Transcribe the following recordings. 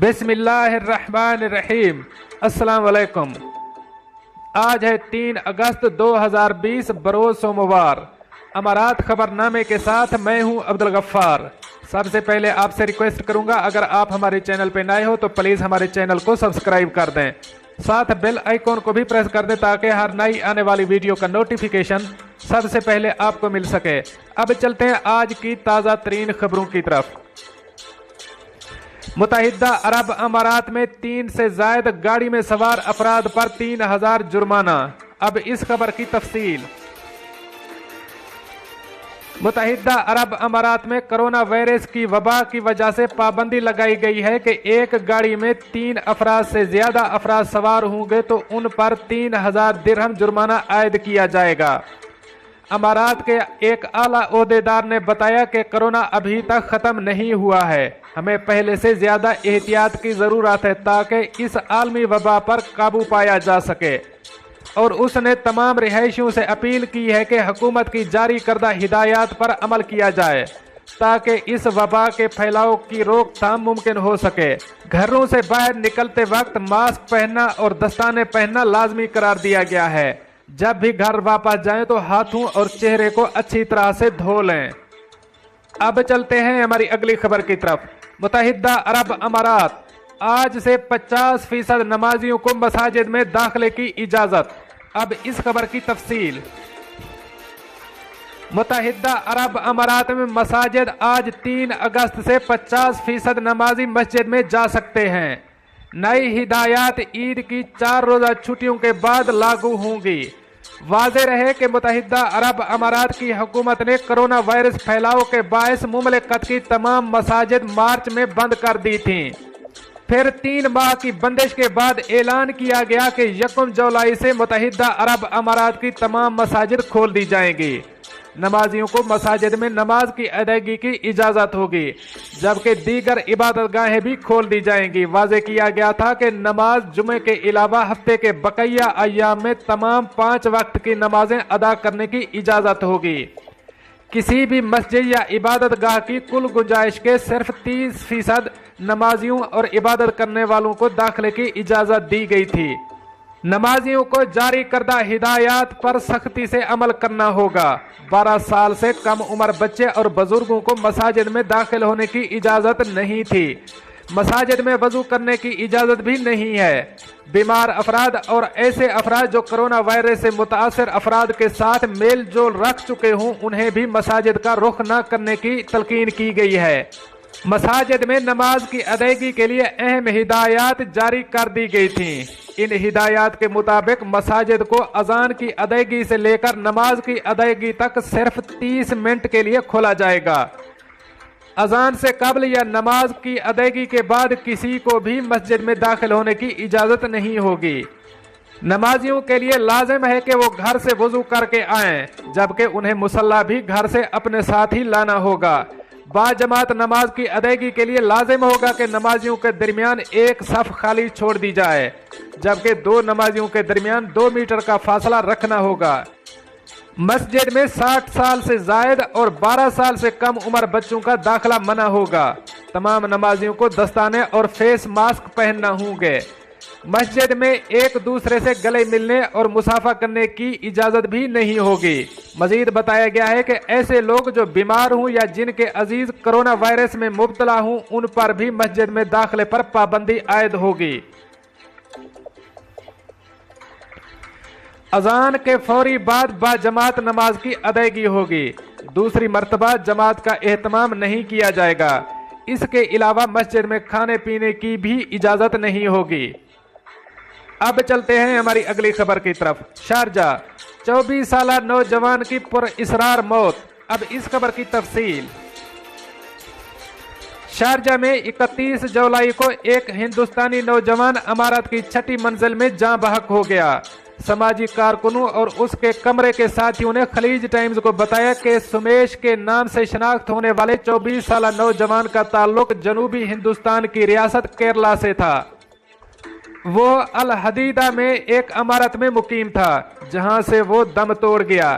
बिस्मिल्लाहिर्रहमानिर्रहीम। अस्सलाम वालेकुम। आज है 3 अगस्त 2020 बरोज सोमवार। अमारात खबरनामे के साथ मैं हूं अब्दुल गफ्फार। सबसे पहले आपसे रिक्वेस्ट करूंगा, अगर आप हमारे चैनल पे नए हो तो प्लीज़ हमारे चैनल को सब्सक्राइब कर दें, साथ बेल आइकॉन को भी प्रेस कर दें ताकि हर नई आने वाली वीडियो का नोटिफिकेशन सबसे पहले आपको मिल सके। अब चलते हैं आज की ताज़ा तरीन खबरों की तरफ। मुत्तहिदा अरब अमारात में 3 से ज़ायद गाड़ी में सवार अफराद पर 3000 जुर्माना। अब इस खबर की तफसील। मुत्तहिदा अरब अमारात में कोरोना वायरस की वबा की वजह से पाबंदी लगाई गई है कि एक गाड़ी में 3 अफराद से ज्यादा अफराद सवार होंगे तो उन पर 3000 दिरहम जुर्माना आयद किया जाएगा। अमारात के एक आला ओहदेदार ने बताया कि कोरोना अभी तक खत्म नहीं हुआ है, हमें पहले से ज्यादा एहतियात की जरूरत है ताकि इस आलमी वबा पर काबू पाया जा सके। और उसने तमाम रिहायशियों से अपील की है कि हुकूमत की जारी करदा हिदायत पर अमल किया जाए ताकि इस वबा के फैलाव की रोकथाम मुमकिन हो सके। घरों से बाहर निकलते वक्त मास्क पहनना और दस्ताने पहनना लाजमी करार दिया गया है। जब भी घर वापस जाएं तो हाथों और चेहरे को अच्छी तरह से धो लें। अब चलते हैं हमारी अगली खबर की तरफ। मुत्तहिदा अरब अमारात, आज से 50% नमाजियों को मसाजिद में दाखिले की इजाजत। अब इस खबर की तफसील। मुत्तहिदा अरब अमारात में मसाजिद आज 3 अगस्त से 50% नमाजी मस्जिद में जा सकते हैं। नई हिदायत ईद की 4 रोजा छुट्टियों के बाद लागू होंगी। वाज़ेह रहे कि मुत्तहिदा अरब अमारात की हुकूमत ने कोरोना वायरस फैलाव के बायस मुमलिकत की तमाम मसाजिद मार्च में बंद कर दी थीं। फिर 3 माह की बंदिश के बाद ऐलान किया गया कि 1 जुलाई से मुत्तहिदा अरब अमारात की तमाम मसाजिद खोल दी जाएंगी। नमाजियों को मसाजिद में नमाज की अदायगी की इजाज़त होगी, जबकि दीगर इबादतगाहें भी खोल दी जाएंगी। वाज़ेह किया गया था कि नमाज जुमे के अलावा हफ्ते के बक़िया अय्याम में तमाम 5 वक्त की नमाजें अदा करने की इजाज़त होगी। किसी भी मस्जिद या इबादतगाह की कुल गुंजाइश के सिर्फ 30% नमाजियों और इबादत करने वालों को दाखिले की इजाज़त दी गई थी। नमाजियों को जारी करदा हिदायत पर सख्ती से अमल करना होगा। 12 साल से कम उम्र बच्चे और बुजुर्गों को मसाजिद में दाखिल होने की इजाज़त नहीं थी। मसाजिद में वजू करने की इजाज़त भी नहीं है। बीमार अफराद और ऐसे अफराद जो कोरोना वायरस से मुतासर अफराद के साथ मेल जोल रख चुके हों, उन्हें भी मसाजिद का रुख न करने की तलकीन की गई है। मसाजिद में नमाज की अदायगी के लिए अहम हिदायत जारी कर दी गई थी। इन हिदायत के मुताबिक मसाजिद को अजान की अदायगी से लेकर नमाज की अदायगी तक सिर्फ 30 मिनट के लिए खोला जाएगा। अजान से कबल या नमाज की अदायगी के बाद किसी को भी मस्जिद में दाखिल होने की इजाज़त नहीं होगी। नमाजियों के लिए लाजिम है कि वो घर से वजू करके आएं, जबकि उन्हें मुसल्ला भी घर से अपने साथ ही लाना होगा। बाजमात नमाज की अदायगी के लिए लाजिम होगा कि नमाजियों के दरमियान एक सफ खाली छोड़ दी जाए, जबकि 2 नमाजियों के दरमियान 2 मीटर का फासला रखना होगा। मस्जिद में 60 साल से जायद और 12 साल से कम उम्र बच्चों का दाखिला मना होगा। तमाम नमाजियों को दस्ताने और फेस मास्क पहनना होंगे। मस्जिद में एक दूसरे से गले मिलने और मुसाफा करने की इजाज़त भी नहीं होगी। मजीद बताया गया है कि ऐसे लोग जो बीमार हों या जिनके अजीज कोरोना वायरस में मुब्तला हों, उन पर भी मस्जिद में दाखिले पर पाबंदी आयद होगी। अजान के फौरी बाद बाजमात नमाज की अदायगी होगी। दूसरी मर्तबा जमात का एहतमाम नहीं किया जाएगा। इसके अलावा मस्जिद में खाने पीने की भी इजाज़त नहीं होगी। अब चलते हैं हमारी अगली खबर की तरफ। शारजा, 24 साल नौजवान की पुरइसरार मौत। अब इस खबर की तफसील। शारजा में 31 जुलाई को एक हिंदुस्तानी नौजवान इमारत की 6ठी मंजिल में जाँ बहक हो गया। समाजी कारकुनों और उसके कमरे के साथियों ने खलीज टाइम्स को बताया कि सुमेश के नाम से शनाख्त होने वाले 24 साल नौजवान का ताल्लुक जनूबी हिंदुस्तान की रियासत केरला से था। वो अल हदीदा में एक इमारत में मुकीम था जहां से वो दम तोड़ गया।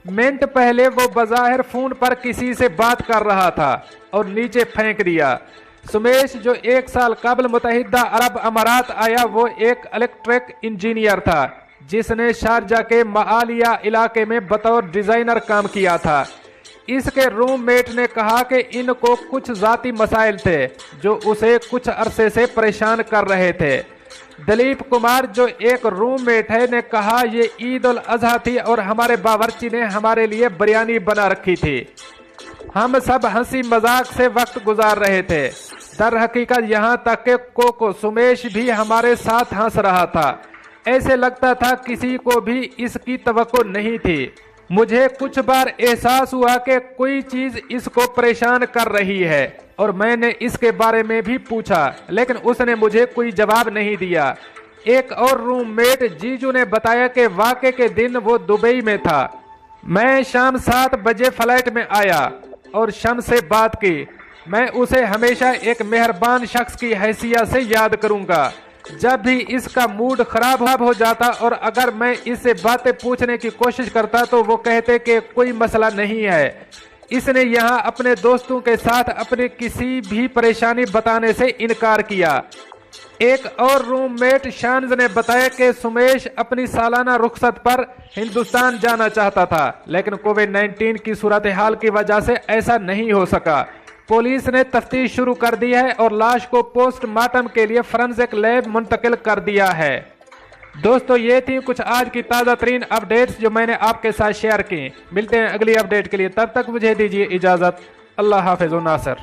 मिनट पहले वो बज़ाहिर फोन पर किसी से बात कर रहा था और नीचे फेंक दिया। सुमेश जो 1 साल कबल मुत्तहिदा अरब अमारात आया, वो एक इलेक्ट्रिक इंजीनियर था जिसने शारजा के मालिया इलाके में बतौर डिजाइनर काम किया था। इसके रूममेट ने कहा कि इनको कुछ जाती मसाइल थे जो उसे कुछ अरसे से परेशान कर रहे थे। दलीप कुमार जो एक रूममेट है ने कहा, ये ईद उल अजहा थी और हमारे बावर्ची ने हमारे लिए बिरयानी बना रखी थी। हम सब हंसी मजाक से वक्त गुजार रहे थे। दर हकीकत यहाँ तक कि कोको सुमेश भी हमारे साथ हंस रहा था। ऐसे लगता था किसी को भी इसकी तवक्को नहीं थी। मुझे कुछ बार एहसास हुआ कि कोई चीज इसको परेशान कर रही है और मैंने इसके बारे में भी पूछा, लेकिन उसने मुझे कोई जवाब नहीं दिया। एक और रूममेट जीजू ने बताया कि वाक़े के दिन वो दुबई में था। मैं शाम 7 बजे फ्लाइट में आया और शम से बात की। मैं उसे हमेशा एक मेहरबान शख्स की हैसियत से याद करूंगा। जब भी इसका मूड खराब हो जाता और अगर मैं इससे बातें पूछने की कोशिश करता तो वो कहते कि कोई मसला नहीं है। इसने यहाँ अपने दोस्तों के साथ अपनी किसी भी परेशानी बताने से इनकार किया। एक और रूममेट शानज ने बताया कि सुमेश अपनी सालाना रुखसत पर हिंदुस्तान जाना चाहता था, लेकिन कोविड-19 की सूरत हाल की वजह से ऐसा नहीं हो सका। पुलिस ने तफ्तीश शुरू कर दी है और लाश को पोस्टमार्टम के लिए फोरेंसिक लैब मुंतकिल कर दिया है। दोस्तों, ये थी कुछ आज की ताज़ा तरीन अपडेट्स जो मैंने आपके साथ शेयर की। मिलते हैं अगली अपडेट के लिए, तब तक मुझे दीजिए इजाज़त। अल्लाह हाफिज़ नासिर।